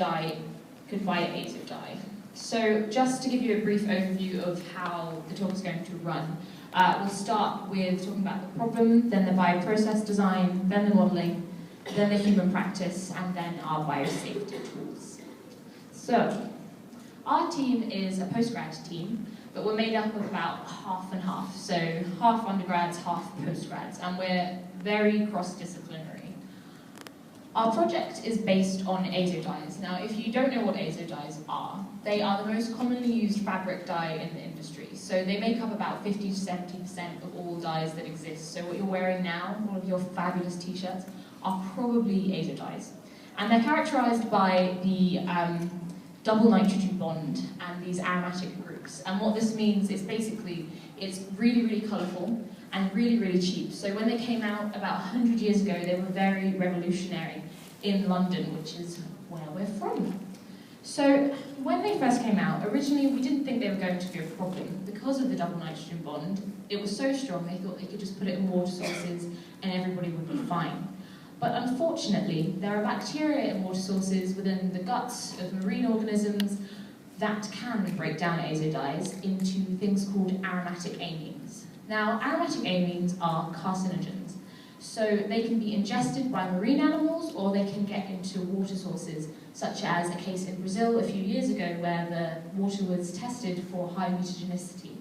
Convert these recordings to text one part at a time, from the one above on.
dye could buy azo dye. So just to give you a brief overview of how the talk is going to run, we'll start with talking about the problem, then the bioprocess design, then the modelling, then the human practice, and then our biosafety tools. So, our team is a postgrad team, but we're made up of about half and half. So half undergrads, half postgrads, and we're very cross-disciplinary. Our project is based on azo dyes. Now, if you don't know what azo dyes are, they are the most commonly used fabric dye in the industry. So they make up about 50 to 70% of all dyes that exist. So what you're wearing now, all of your fabulous t-shirts, are probably azo dyes. And they're characterized by the double nitrogen bond and these aromatic groups. And what this means is basically, it's really, really colorful and really, really cheap. So when they came out about 100 years ago, they were very revolutionary in London, which is where we're from. So when they first came out, originally we didn't think they were going to be a problem. Because of the double nitrogen bond, it was so strong they thought they could just put it in water sources and everybody would be fine. But unfortunately, there are bacteria in water sources within the guts of marine organisms that can break down azo dyes into things called aromatic amines. Now, aromatic amines are carcinogens, so they can be ingested by marine animals or they can get into water sources, such as a case in Brazil a few years ago where the water was tested for high mutagenicity.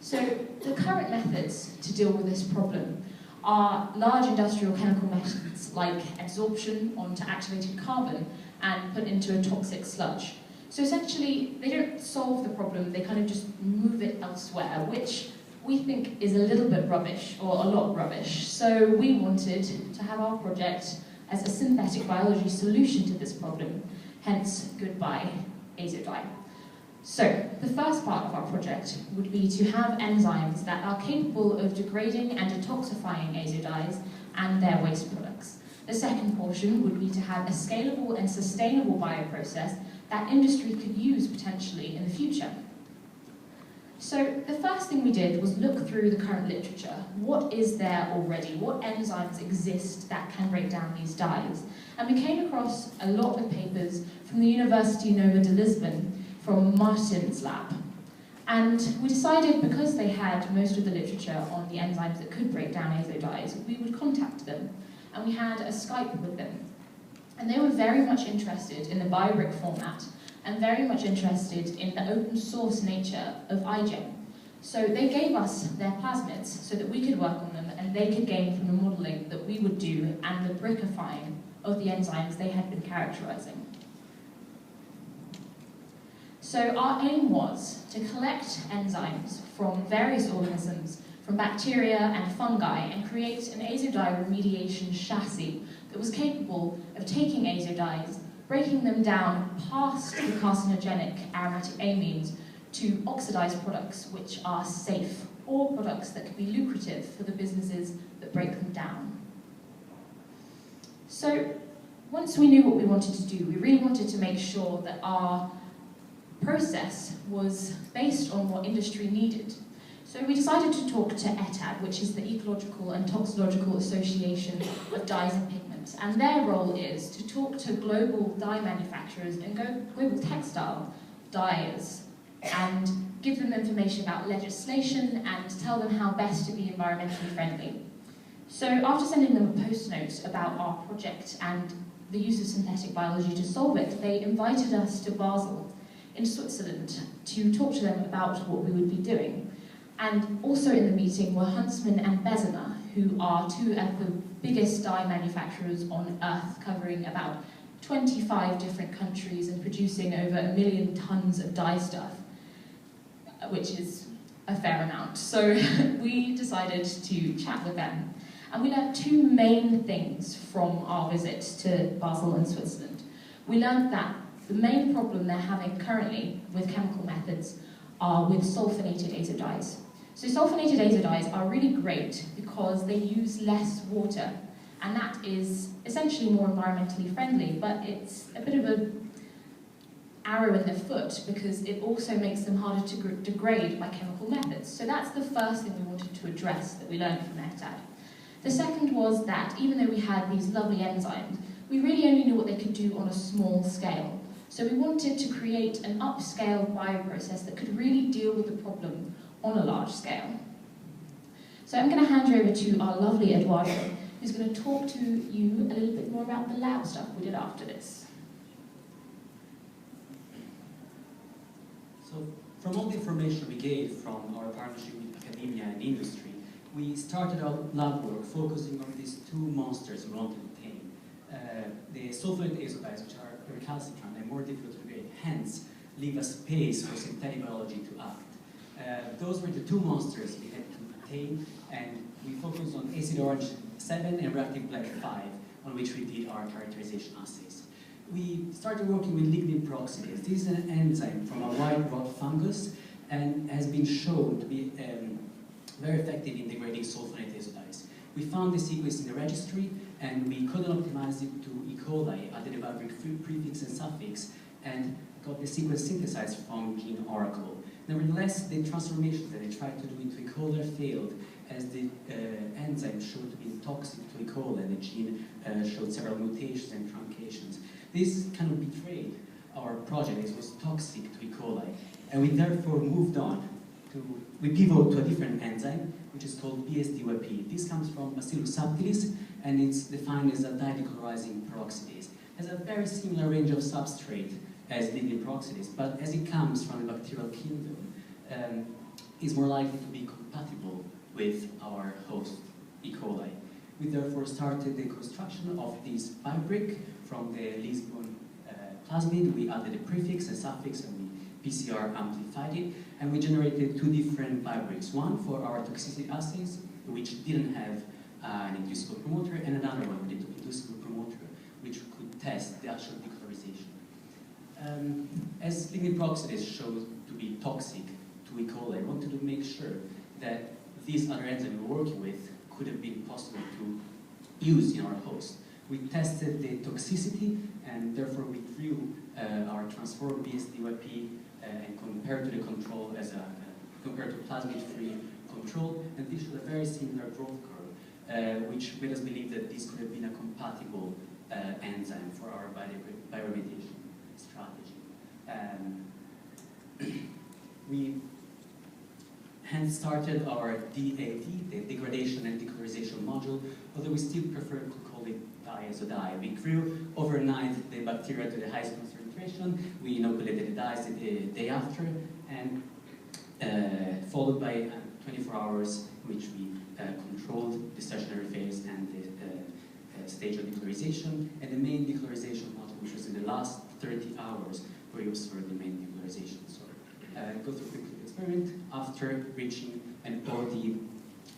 So the current methods to deal with this problem are large industrial chemical methods like adsorption onto activated carbon and put into a toxic sludge. So essentially, they don't solve the problem, they kind of just move it elsewhere, which we think is a little bit rubbish, or a lot rubbish. So we wanted to have our project as a synthetic biology solution to this problem, hence goodbye azo dye. So, the first part of our project would be to have enzymes that are capable of degrading and detoxifying azo dyes and their waste products. The second portion would be to have a scalable and sustainable bioprocess that industry could use potentially in the future. So, the first thing we did was look through the current literature. What is there already? What enzymes exist that can break down these dyes? And we came across a lot of papers from the University Nova de Lisbon, from Martin's lab. And we decided, because they had most of the literature on the enzymes that could break down azo dyes, we would contact them. And we had a Skype with them. And they were very much interested in the biobrick format and very much interested in the open source nature of iGEM. So they gave us their plasmids so that we could work on them and they could gain from the modelling that we would do and the brickifying of the enzymes they had been characterizing. So our aim was to collect enzymes from various organisms, from bacteria and fungi, and create an azo dye remediation chassis that was capable of taking azo dyes, breaking them down past the carcinogenic aromatic amines to oxidized products which are safe, or products that could be lucrative for the businesses that break them down. So once we knew what we wanted to do, we really wanted to make sure that our process was based on what industry needed. So we decided to talk to ETAD, which is the Ecological and Toxicological Association of Dyes and Pigments, and their role is to talk to global dye manufacturers and global textile dyers and give them information about legislation and tell them how best to be environmentally friendly. So after sending them a post note about our project and the use of synthetic biology to solve it, they invited us to Basel in Switzerland to talk to them about what we would be doing. And also in the meeting were Huntsman and Bessemer, who are two of the biggest dye manufacturers on Earth, covering about 25 different countries and producing over 1 million tons of dye stuff, which is a fair amount. So we decided to chat with them. And we learned two main things from our visit to Basel and Switzerland. We learned that the main problem they're having currently with chemical methods are with sulfonated azo dyes. So sulfonated azo dyes are really great because they use less water, and that is essentially more environmentally friendly, but it's a bit of an arrow in the foot because it also makes them harder to degrade by chemical methods. So that's the first thing we wanted to address that we learned from ETAD. The second was that even though we had these lovely enzymes, we really only knew what they could do on a small scale. So we wanted to create an upscale bioprocess that could really deal with the problem on a large scale. So I'm going to hand you over to our lovely Eduardo, who's going to talk to you a little bit more about the lab stuff we did after this. So from all the information we gave from our partnership with academia and industry, we started our lab work focusing on these two monsters we wanted to obtain. The sulfonate azotides, which are recalcitrant and more difficult to create, hence leave a space for synthetic biology to act. Those were the two monsters we had to attain, and we focused on acid orange 7 and reactive black 5, on which we did our characterization assays. We started working with lignin peroxidase. This is an enzyme from a white rot fungus and has been shown to be very effective in degrading sulfonate azotides. We found the sequence in the registry, and we couldn't optimize it to E. coli, added a barbaric prefix and suffix, and got the sequence synthesized from gene Oracle. Nevertheless, the transformations that they tried to do into E. coli failed, as the enzyme showed to be toxic to E. coli, and the gene showed several mutations and truncations. This kind of betrayed our project. It was toxic to E. coli, and we therefore moved on. We pivoted to a different enzyme, which is called BSDYP. This comes from Bacillus subtilis, and it's defined as a didecolorizing peroxidase. It has a very similar range of substrate as lignin peroxidase, but as it comes from the bacterial kingdom, is more likely to be compatible with our host, E. coli. We therefore started the construction of this biobrick from the Lisbon plasmid. We added a prefix and suffix, and we PCR amplified it, and we generated two different biobricks. One for our toxicity assays, which didn't have an inducible promoter, and another one with an inducible promoter, which could test the actual decolorization. As lignin peroxidase shows to be toxic to E. coli, I wanted to make sure that these other enzymes we were working with could have been possible to use in our host. We tested the toxicity, and therefore we drew our transformed BSDYP and compared to the control as compared to plasmid-free control, and this showed a very similar growth curve, which made us believe that this could have been a compatible enzyme for our bioremediation strategy. We hence started our DAD, the degradation and decolorization module, although we still prefer to call it diazodi. We grew overnight the bacteria to the highest concentration. We inoculated the dyes the day after, and followed by 24 hours, which we controlled the stationary phase and the stage of decolorization, and the main decolorization module, which was in the last 30 hours, where we observed the main decolorization. So go through quickly the experiment. After reaching an OD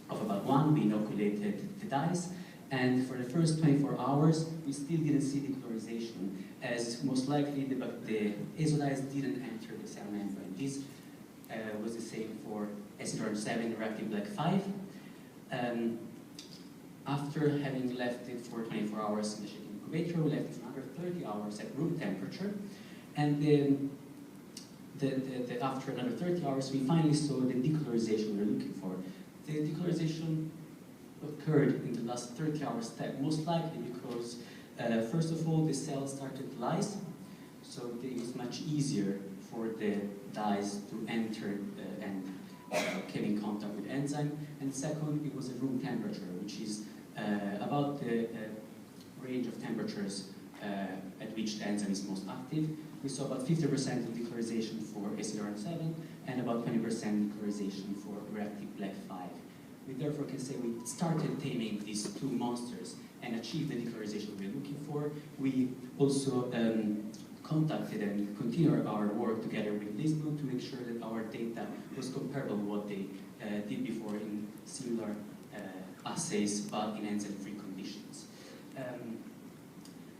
of about 1, we inoculated the dyes, and for the first 24 hours, we still didn't see decolorization, as most likely the azotides didn't enter the cell membrane. This was the same for acid orange 7 reactive black 5. After having left it for 24 hours in the shaking incubator, we left it for another 30 hours at room temperature, and then after another 30 hours, we finally saw the decolorization we were looking for. The decolorization occurred in the last 30-hour step, most likely because, first of all, the cells started to lyse, so it was much easier for the dyes to enter and came in contact with enzyme. And second, it was at room temperature, which is about the range of temperatures at which the enzyme is most active. We saw about 50% of decolorization for acid orange 7 and about 20% decolorization for reactive black 5. We therefore can say we started taming these two monsters and achieved the decolorization we were looking for. We also contacted and continued our work together with Lisbon to make sure that our data was comparable to what they did before in similar assays, but in enzyme-free conditions.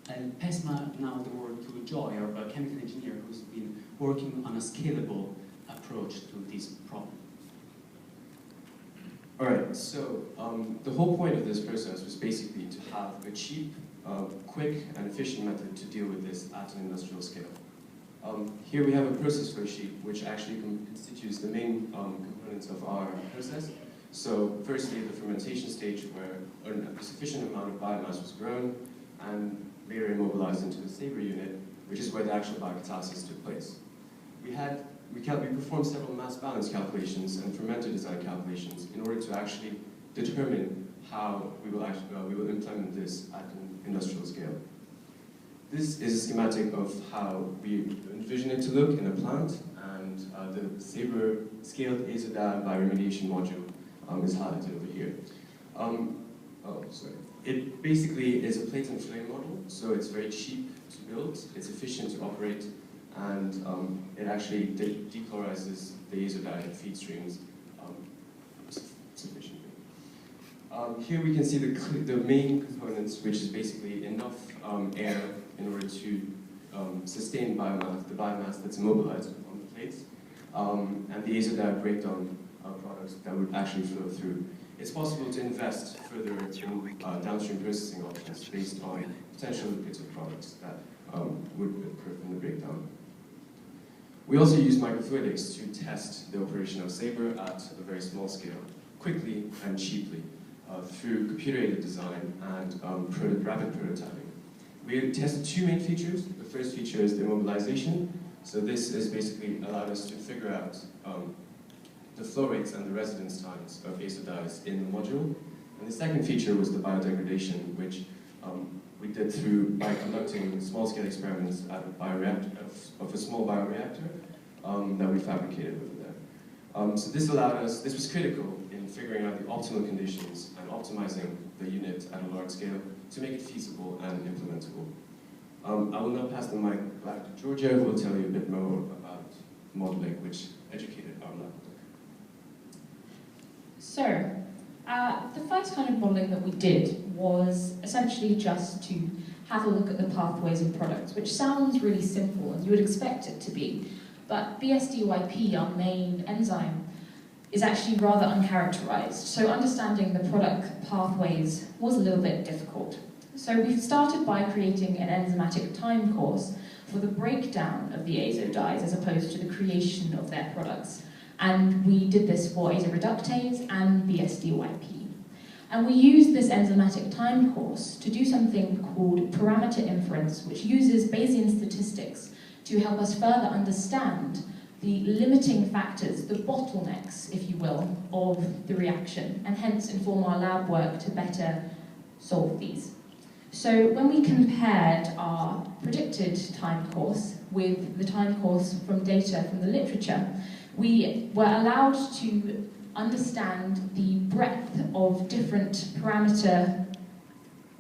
I'll pass now the word to Joy, our biochemical engineer, who's been working on a scalable approach to this problem. All right, so the whole point of this process was basically to have a cheap, quick, and efficient method to deal with this at an industrial scale. Here we have a process flow sheet, which actually constitutes the main components of our process. So firstly, the fermentation stage, where a sufficient amount of biomass was grown, and later immobilized into the Sabre unit, which is where the actual biocatalysis took place. We performed several mass balance calculations and fermenter design calculations in order to actually determine how we will implement this at an industrial scale. This is a schematic of how we envision it to look in a plant, and the Sabre scaled azodine bioremediation module is highlighted over here. It basically is a plate and flame model, so it's very cheap to build, it's efficient to operate, and it actually dechlorizes the azodine feed streams sufficiently. Here we can see the main components, which is basically enough air in order to sustain biomass, the biomass that's immobilized on the plates, and the azodine breakdown products that would actually flow through. It's possible to invest further in downstream processing options based on potential lucrative products that would occur from the breakdown. We also use microfluidics to test the operation of Sabre at a very small scale, quickly and cheaply, through computer-aided design and rapid prototyping. We tested two main features. The first feature is the immobilization. So this has basically allowed us to figure out the flow rates and the residence times of azodides in the module. And the second feature was the biodegradation, which we did by conducting small-scale experiments at a bioreactor, of a small bioreactor that we fabricated over there. So this was critical in figuring out the optimal conditions and optimizing the unit at a large scale to make it feasible and implementable. I will now pass the mic back to Georgia, who will tell you a bit more about modeling, which educated our lab. So, the first kind of modelling that we did was essentially just to have a look at the pathways of products, which sounds really simple, and you would expect it to be. But BSDYP, our main enzyme, is actually rather uncharacterized. So understanding the product pathways was a little bit difficult. So we started by creating an enzymatic time course for the breakdown of the azodides as opposed to the creation of their products. And we did this for azoreductase and BSDYP. And we used this enzymatic time course to do something called parameter inference, which uses Bayesian statistics to help us further understand the limiting factors, the bottlenecks, if you will, of the reaction, and hence inform our lab work to better solve these. So when we compared our predicted time course with the time course from data from the literature, we were allowed to understand the breadth of different parameter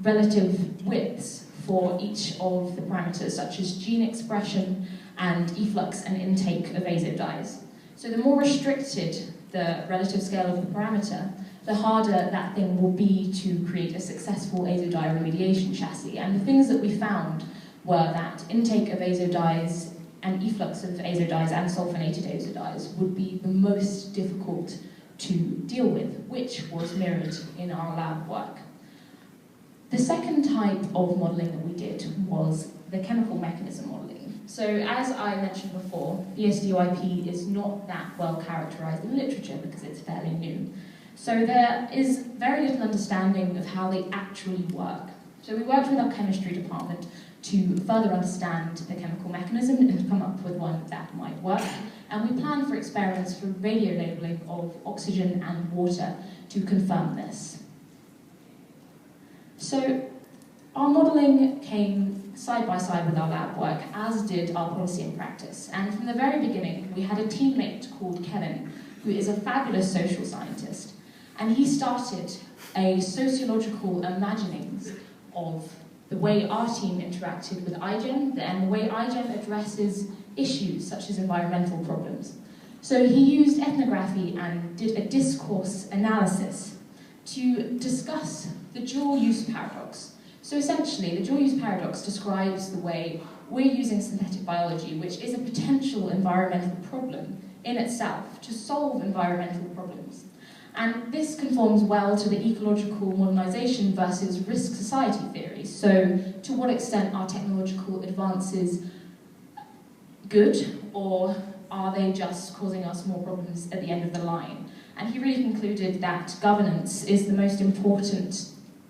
relative widths for each of the parameters, such as gene expression and efflux and intake of azodides. So the more restricted the relative scale of the parameter, the harder that thing will be to create a successful azodide remediation chassis. And the things that we found were that intake of azodides and efflux of azodides and sulfonated azodides would be the most difficult to deal with, which was mirrored in our lab work. The second type of modelling that we did was the chemical mechanism modelling. So as I mentioned before, BSDYP is not that well characterised in literature because it's fairly new. So there is very little understanding of how they actually work. So we worked with our chemistry department to further understand the chemical mechanism and come up with one that might work. And we planned for experiments for radio labelling of oxygen and water to confirm this. So our modelling came side by side with our lab work, as did our policy and practice. And from the very beginning, we had a teammate called Kevin, who is a fabulous social scientist. And he started a sociological imaginings of the way our team interacted with iGEM and the way iGEM addresses issues such as environmental problems. So he used ethnography and did a discourse analysis to discuss the dual-use paradox. So essentially, the dual-use paradox describes the way we're using synthetic biology, which is a potential environmental problem in itself, to solve environmental problems. And this conforms well to the ecological modernization versus risk society theory. So to what extent are technological advances good, or are they just causing us more problems at the end of the line? And he really concluded that governance is the most important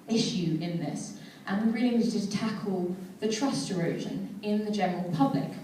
issue in this. And we really needed to tackle the trust erosion in the general public.